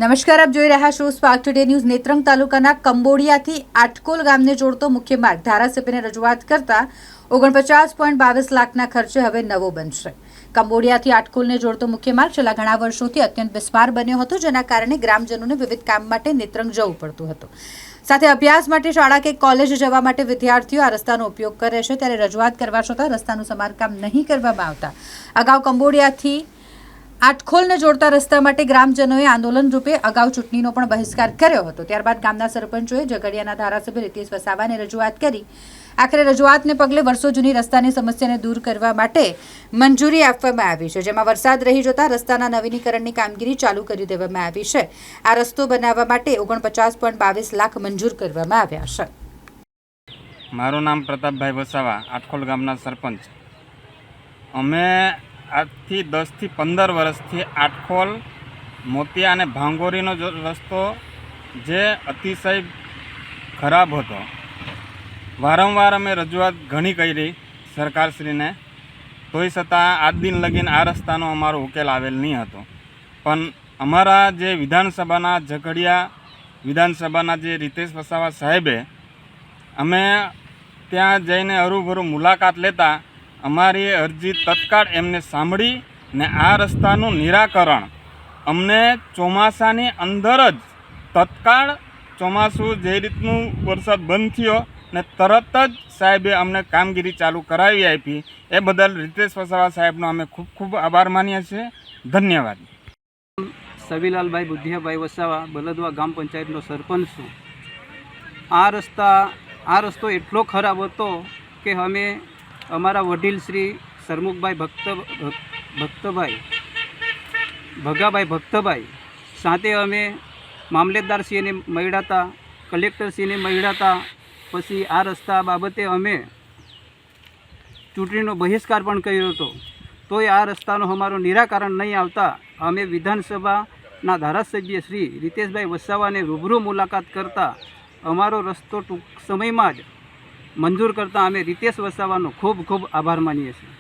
નમસ્કાર, આપ જોઈ રહ્યા છો સ્પાર્ક ટુડે ન્યૂઝ। નેત્રંગ તાલુકાના કંબોડિયાથી આટકોલ ગામને જોડતો મુખ્ય માર્ગ ધારાસભ્યને રજૂઆત કરતા 49.22 લાખના ખર્ચે હવે નવો બનશે। કંબોડિયાથી આટકોલને જોડતો મુખ્ય માર્ગ છેલ્લા ઘણા વર્ષોથી અત્યંત બિસ્માર બન્યો હતો, જેના કારણે ગ્રામજનોને વિવિધ કામ માટે નેત્રંગ જવું પડતું હતું। સાથે અભ્યાસ માટે શાળા કે કોલેજ જવા માટે વિદ્યાર્થીઓ આ રસ્તાનો ઉપયોગ કરે છે, ત્યારે રજૂઆત કરવા છતાં રસ્તાનું સમારકામ નહીં કરવામાં આવતા અગાઉ કંબોડિયાથી આટકોલને જોડતા રસ્તા માટે ગ્રામજનોએ આંદોલન રૂપે અગાઉ ચૂંટણીનો પણ બહિષ્કાર કર્યો હતો। ત્યારબાદ ગામના સરપંચોએ ઝઘડિયાના ધારાસભ્ય રીતેશ વસાવાને રજૂઆત કરી। આખરે રજૂઆતને પગલે વર્ષો જૂની રસ્તાની સમસ્યાને દૂર કરવા માટે મંજૂરી આપવામાં આવી છે, જેમાં વરસાદ રહી જતા રસ્તાના નવીનીકરણની કામગીરી ચાલુ કરી દેવામાં આવી છે। આ રસ્તો બનાવવા માટે 49.22 લાખ મંજૂર કરવામાં આવ્યા છે। મારું નામ પ્રતાપભાઈ વસાવા, આટકોલ ગામના સરપંચ। અમે આજથી 10 થી 15 વર્ષથી આટકોલ મોતિયા અને ભાંગોરીનો રસ્તો જે અતિશય ખરાબ હતો, વારંવાર અમે રજૂઆત ઘણી કરી સરકારશ્રીને, તોય છતાં આજ દિન લગીને આ રસ્તાનો અમારો ઉકેલ આવેલ નહીં હતો। પણ અમારા જે વિધાનસભાના ઝઘડિયા વિધાનસભાના જે રીતેશ વસાવા સાહેબે અમે ત્યાં જઈને હરૂભરૂ મુલાકાત લેતા અમારી અરજી તત્કાળ એમને સાંભળી ને આ રસ્તાનું નિરાકરણ અમને ચોમાસાની અંદર જ તત્કાળ ચોમાસું જે રીતનું વરસાદ બંધ થયો ને તરત જ સાહેબે અમને કામગીરી ચાલુ કરાવી આપી। એ બદલ રીતેશ વસાવા સાહેબનો અમે ખૂબ ખૂબ આભાર માનીએ છીએ। ધન્યવાદ। સવીલાલભાઈ બુદ્ધિયાભાઈ વસાવા, બલદવા ગ્રામ પંચાયતનો સરપંચ છું। આ રસ્તો એટલો ખરાબ હતો કે અમે અમારા વડીલ શ્રી સરમુખભાઈ ભગાભાઈ સાથે અમે મામલેદારશ્રીને મળ્યા હતા, કલેક્ટરશ્રીને મળ્યા હતા। પછી આ રસ્તા બાબતે અમે ચૂંટણીનો બહિષ્કાર પણ કર્યો હતો, તોય આ રસ્તાનો અમારો નિરાકરણ નહીં આવતા અમે વિધાનસભાના ધારાસભ્ય શ્રી રીતેશભાઈ વસાવાને રૂબરૂ મુલાકાત કરતા અમારો રસ્તો ટૂંક સમયમાં જ મંજૂર કરતાં અમે રીતેશ વસાવાનો ખૂબ ખૂબ આભાર માનીએ છીએ।